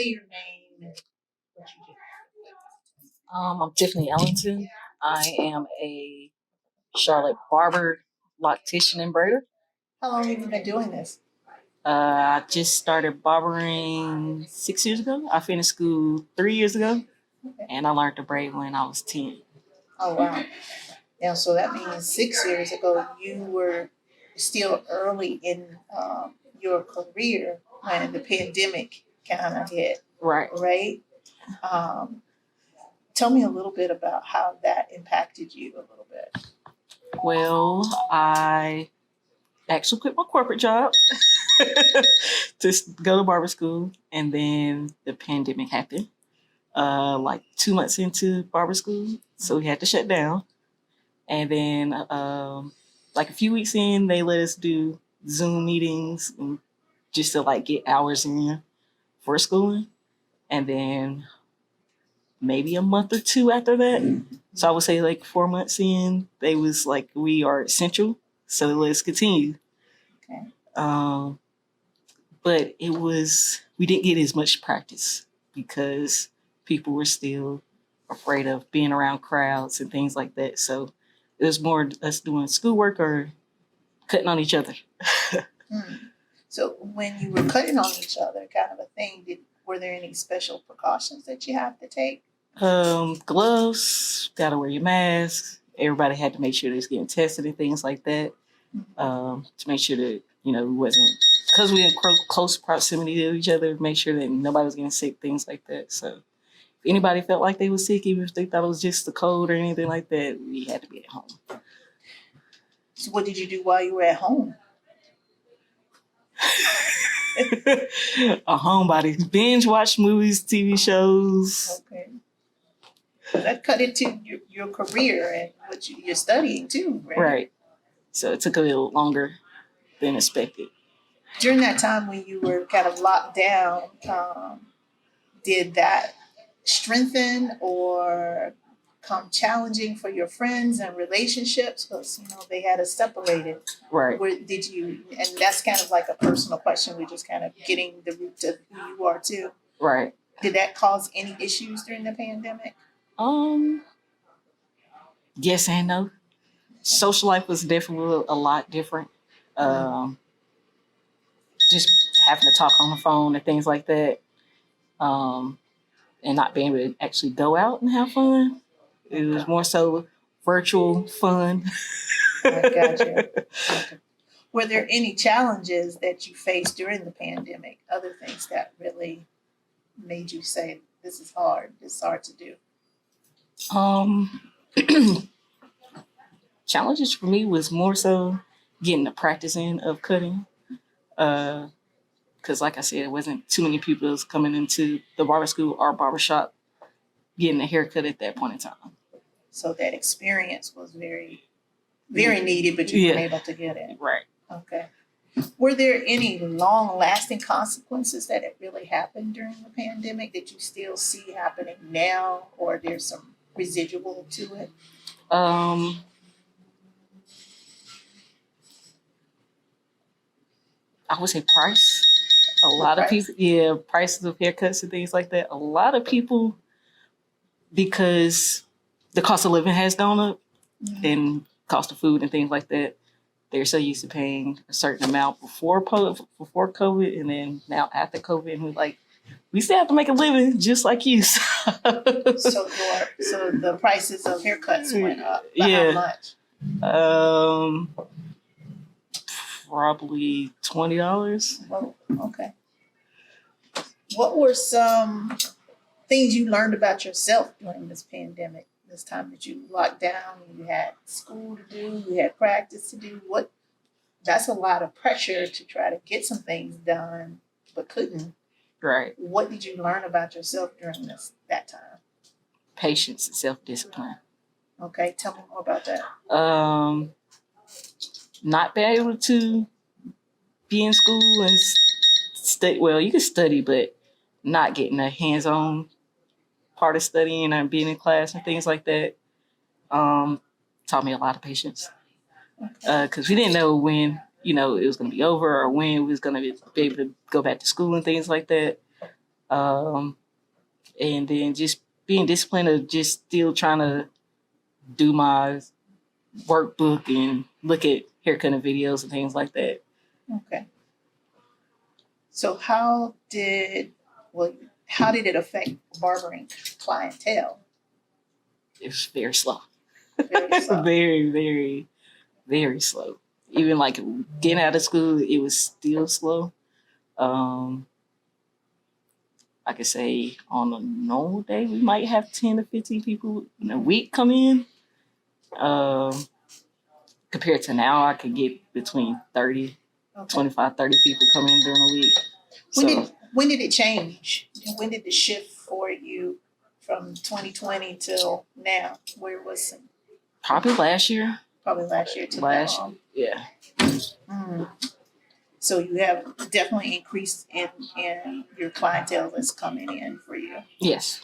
say your name and what you do. I'm Tiffany Ellington. I am a Charlotte barber, loctician, and braider. How long have you been doing this? I just started barbering 6 years ago. I finished school 3 years ago, Okay. and I learned to braid when I was 10. Oh, wow. Now, so that means 6 years ago, you were still early in your career when the pandemic kind of hit, Right. right? Um, Tell me a little bit about how that impacted you a little bit. Well, I actually quit my corporate job to go to barber school, and then the pandemic happened. Like 2 months into barber school, so we had to shut down. And then, like a few weeks in, they let us do Zoom meetings just to like get hours in for schooling. And then maybe a month or two after that, so I would say like 4 months in, they was like, we are essential, so let's continue. Okay. But we didn't get as much practice because people were still afraid of being around crowds and things like that. So it was more us doing schoolwork or cutting on each other. Hmm. So when you were cutting on each other, kind of a thing, were there any special precautions that you have to take? Gloves, gotta wear your mask. Everybody had to make sure they was getting tested and things like that, to make sure that, we wasn't, because we in close proximity to each other, make sure that nobody was getting sick, things like that. So if anybody felt like they was sick, even if they thought it was just the cold or anything like that, we had to be at home. So what did you do while you were at home? A homebody. Binge watch movies, TV shows. Okay. That cut into your career and what you're studying too, right? Right. So it took a little longer than expected. During that time when you were kind of locked down, did that strengthen or come challenging for your friends and relationships? Because they had us separated. Right. Did you? And that's kind of like a personal question. We're just kind of getting the root to who you are too. Right. Did that cause any issues during the pandemic? Yes and no. Social life was definitely a lot different. Just having to talk on the phone and things like that, and not being able to actually go out and have fun. It was more so virtual fun. I got you. Okay. Were there any challenges that you faced during the pandemic? Other things that really made you say, "This is hard. This is hard to do." Challenges for me was more so getting the practice in of cutting. Because like I said, it wasn't too many people that was coming into the barber school or barber shop getting a haircut at that point in time. So that experience was very, very needed, but you weren't able to get it. Right. Okay. Were there any long-lasting consequences that it really happened during the pandemic that you still see happening now, or there's some residual to it? I would say price. A lot of people, prices of haircuts and things like that. A lot of people, because the cost of living has gone up, and cost of food and things like that, they're so used to paying a certain amount before COVID, and then now after COVID, and we're like, we still have to make a living just like you. So the prices of haircuts went up. By how much? Probably $20. Well, okay. What were some things you learned about yourself during this pandemic? This time that you locked down, you had school to do, you had practice to do. That's a lot of pressure to try to get some things done, but couldn't. Right. What did you learn about yourself during that time? Patience and self-discipline. Okay, tell me more about that. Not being able to be in school and study. Well, you can study, but not getting a hands-on part of studying and being in class and things like that. Taught me a lot of patience. Because we didn't know when, it was going to be over or when we was going to be able to go back to school and things like that. Um, and then just being disciplined of just still trying to do my workbook and look at haircutting videos and things like that. Okay. So how did it affect barbering clientele? It was very slow. Very slow. Very, very, very slow. Even like getting out of school, it was still slow. I could say on a normal day, we might have 10 to 15 people in a week come in. Compared to now, I could get between 30, Okay. 25, 30 people come in during a week. When did it change? When did the shift for you from 2020 till now? Where was it? Probably last year. Probably last year to Last, now. yeah. Mm. So you have definitely increased in your clientele that's coming in for you. Yes.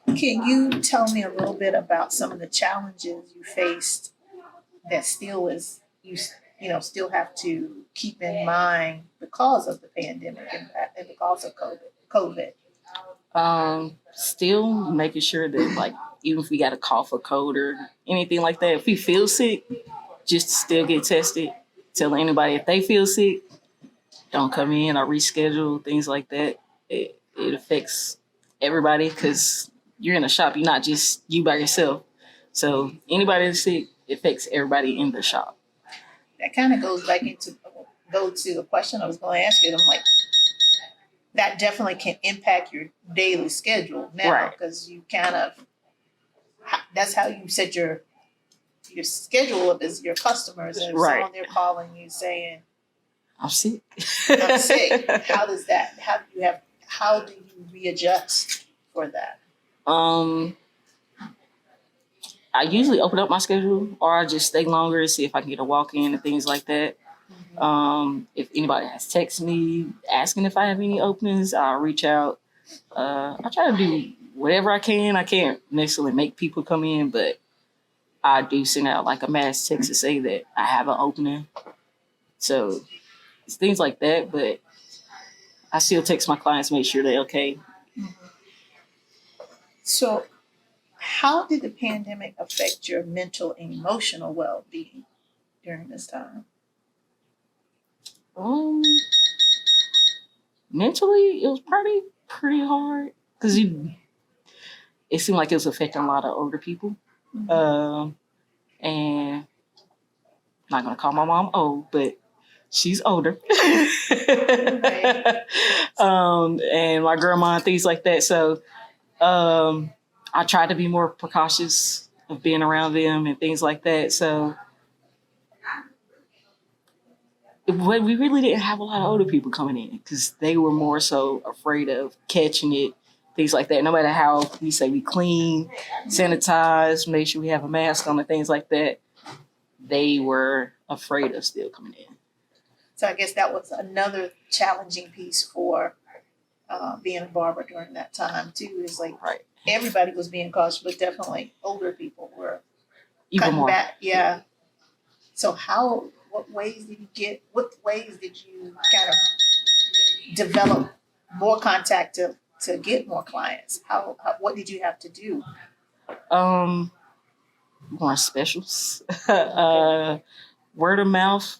Can you tell me a little bit about some of the challenges you faced that still is still have to keep in mind because of the pandemic and because of COVID? Still making sure that like even if we got a cough or cold or anything like that, if we feel sick, just still get tested. Tell anybody if they feel sick, don't come in or reschedule, things like that. It affects everybody because you're in a shop, you're not just you by yourself. So anybody that's sick, it affects everybody in the shop. That kind of goes back go to the question I was going to ask you. I'm like, that definitely can impact your daily schedule now because you kind of that's how you set your schedule up is your customers and Right. someone they're calling you saying I'm sick. I'm sick. How do you readjust for that? I usually open up my schedule or I just stay longer and see if I can get a walk in and things like that. If anybody has texted me asking if I have any openings, I'll reach out. I try to do whatever I can. I can't necessarily make people come in, but I do send out like a mass text to say that I have an opening. So it's things like that, but I still text my clients to make sure they're okay. So how did the pandemic affect your mental and emotional well-being during this time? Mentally, it was pretty hard because it seemed like it was affecting a lot of older people. And I'm not gonna call my mom old, but she's older. And my grandma and things like that. So I try to be more precautious of being around them and things like that. So we really didn't have a lot of older people coming in because they were more so afraid of catching it, things like that. No matter how we say we clean, sanitize, make sure we have a mask on and things like that, they were afraid of still coming in. So I guess that was another challenging piece for being a barber during that time too. Is like everybody was being cautious, but definitely older people were even cutting more back. Yeah. So what ways did you kind of develop more contact to get more clients? What did you have to do? More specials. Word of mouth,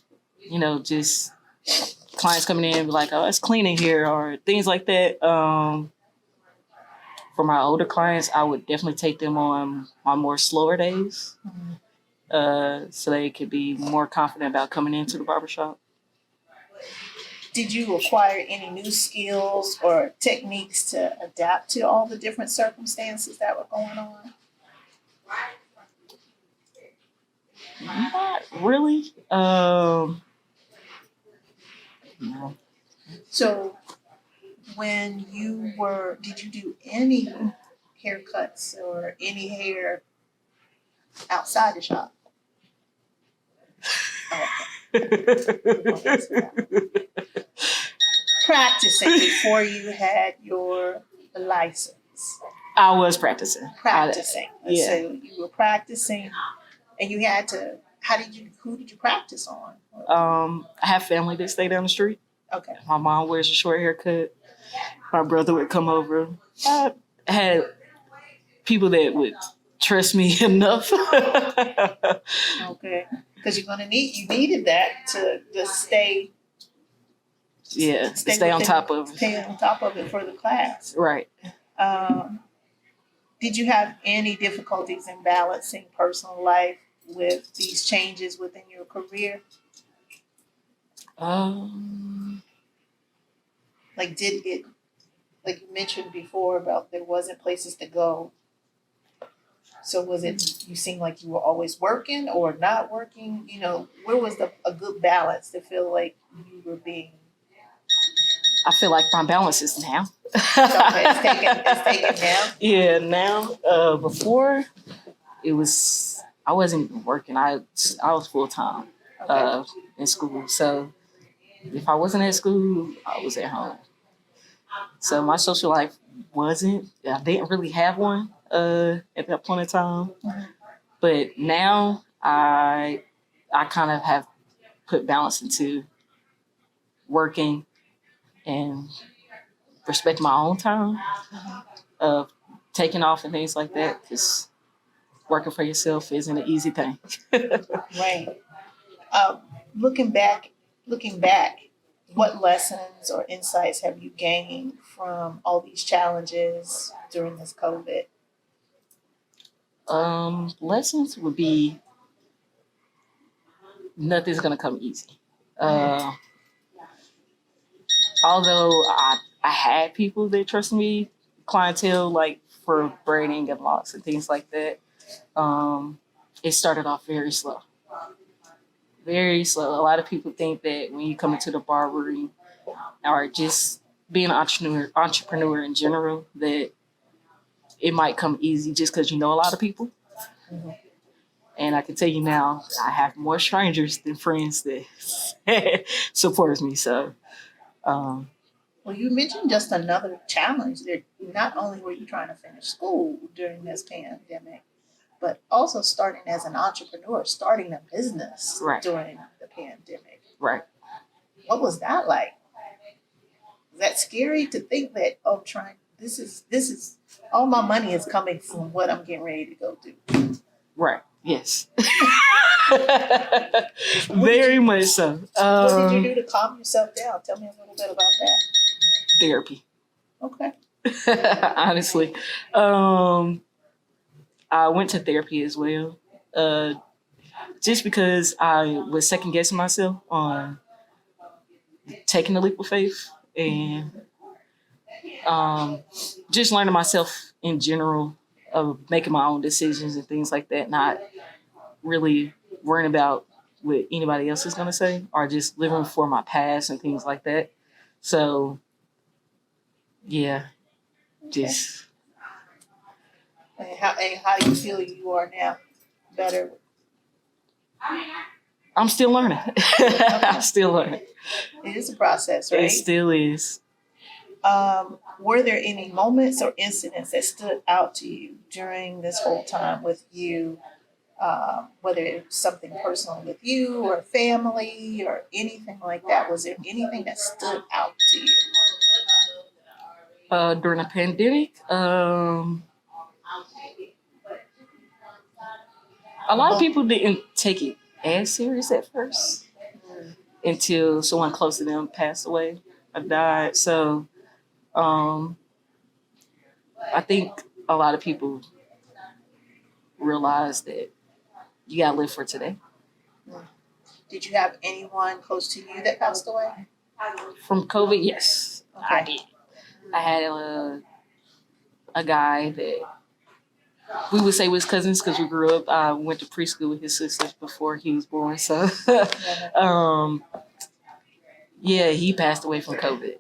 just clients coming in and be like, oh, it's clean in here or things like that. For my older clients, I would definitely take them on more slower days. So they could be more confident about coming into the barbershop. Did you acquire any new skills or techniques to adapt to all the different circumstances that were going on? Not really. No. So did you do any haircuts or any hair outside the shop? Practicing before you had your license. I was practicing. Yeah. So you were practicing and you had to, who did you practice on? I have family that stay down the street. Okay. My mom wears a short haircut. My brother would come over. I had people that would trust me enough. Okay. Because you needed that to just stay Yeah, stay on top of it. Stay on top of it for the class. Right. Um, did you have any difficulties in balancing personal life with these changes within your career? Like, did it, like you mentioned before about there wasn't places to go. So was it, you seemed like you were always working or not working? You know, where was a good balance to feel like you were being? I feel like my balance is now. Okay, it's taken now. Yeah, now. Before I wasn't even working. I was full time in school. So if I wasn't at school, I was at home. So my social life I didn't really have one at that point in time. Mm-hmm. But now I kind of have put balance into working and respecting my own time, of taking off and things like that, because working for yourself isn't an easy thing. Right. Looking back, what lessons or insights have you gained from all these challenges during this COVID? Lessons would be nothing's gonna come easy. Although I had people that trusted me, clientele, like for braiding and locks and things like that, it started off very slow. Very slow. A lot of people think that when you come into the barbering or just being an entrepreneur in general, that it might come easy just because you know a lot of people. Mm-hmm. And I can tell you now, I have more strangers than friends that supports me. So, Well, you mentioned just another challenge there. Not only were you trying to finish school during this pandemic, but also starting as an entrepreneur, starting a business right, during the pandemic. right. What was that like? Is that scary to think that, oh, this is all my money is coming from what I'm getting ready to go do? Right. Yes. Very much so. What did you do to calm yourself down? Tell me a little bit about that. Therapy. Okay. Honestly. I went to therapy as well. Just because I was second guessing myself on taking the leap of faith and just learning myself in general of making my own decisions and things like that, not really worrying about what anybody else is going to say or just living for my past and things like that. So, yeah, just. And how do you feel you are now? Better? I'm still learning. I'm still learning. It is a process, right? It still is. Were there any moments or incidents that stood out to you during this whole time with you, whether it was something personal with you or family or anything like that? Was there anything that stood out to you? During the pandemic, a lot of people didn't take it as serious at first until someone close to them passed away or died. So I think a lot of people realize that you gotta live for today. Did you have anyone close to you that passed away? From COVID, yes, Okay. I did. I had a guy that we would say was cousins because we grew up. I went to preschool with his sisters before he was born. So, yeah, he passed away from COVID.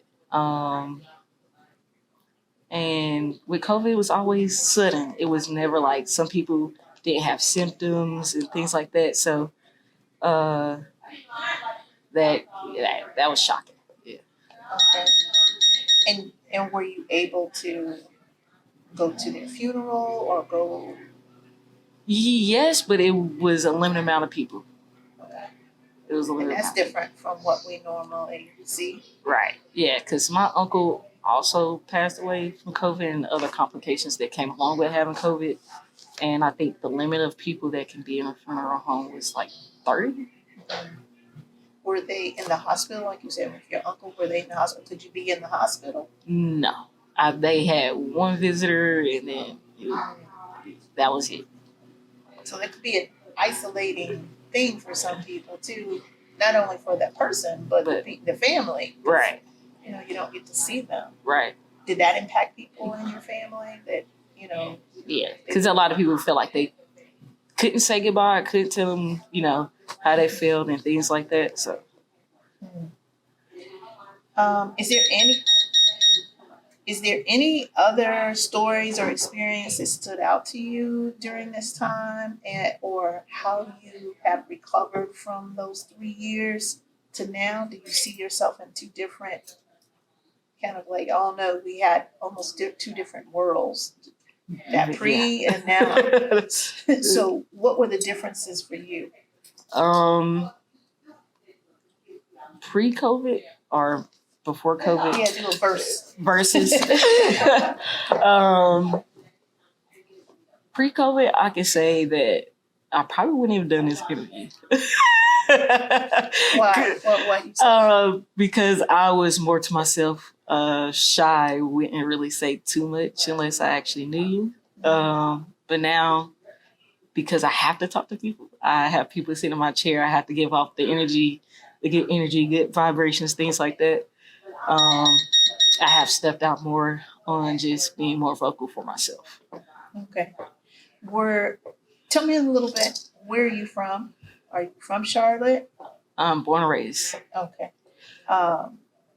And with COVID, it was always sudden. It was never like some people didn't have symptoms and things like that. So, that was shocking. Yeah. Okay. And were you able to go to their funeral or go? Yes, but it was a limited amount of people. Okay. It was a And limited that's amount. different from what we normally see. Right. Yeah, because my uncle also passed away from COVID and other complications that came along with having COVID. And I think the limit of people that can be in a funeral home was like 30. Were they in the hospital, like you said, with your uncle? Were they in the hospital? Could you be in the hospital? No. They had one visitor and then that was it. So that could be an isolating thing for some people too, not only for that person, but the family. Right. You know, you don't get to see them. Right. Did that impact people in your family that, you know? Yeah, because a lot of people feel like they couldn't say goodbye, couldn't tell them, you know, how they felt and things like that. So, is there any other stories or experiences that stood out to you during this time, or how you have recovered from those 3 years to now? Do you see yourself in two different kind of like, oh no, we had almost two different worlds, that pre and now. So what were the differences for you? Pre-COVID or before COVID? Yeah, do a verse. Versus. Pre-COVID, I can say that I probably wouldn't have done this interview. Why? What you say? Because I was more to myself, shy, wouldn't really say too much unless I actually knew you. But now, because I have to talk to people, I have people sitting in my chair, I have to give off the energy, good vibrations, things like that. I have stepped out more on just being more vocal for myself. Okay. Tell me a little bit, where are you from? Are you from Charlotte? I'm born and raised. Okay.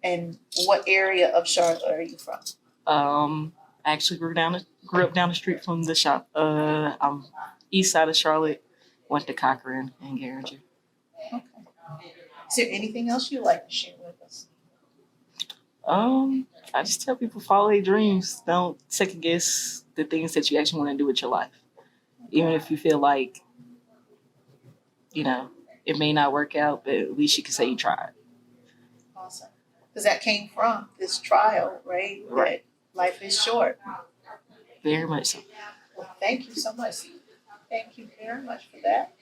And what area of Charlotte are you from? I actually grew up down the street from the shop. I'm east side of Charlotte, went to Cochran and Garinger. Okay. Is there anything else you'd like to share with us? I just tell people follow their dreams. Don't second guess the things that you actually want to do with your life. Even if you feel like, you know, it may not work out, but at least you can say you tried. Awesome. Because that came from this trial, right? Right. That life is short. Very much so. Well, thank you so much. Thank you very much for that.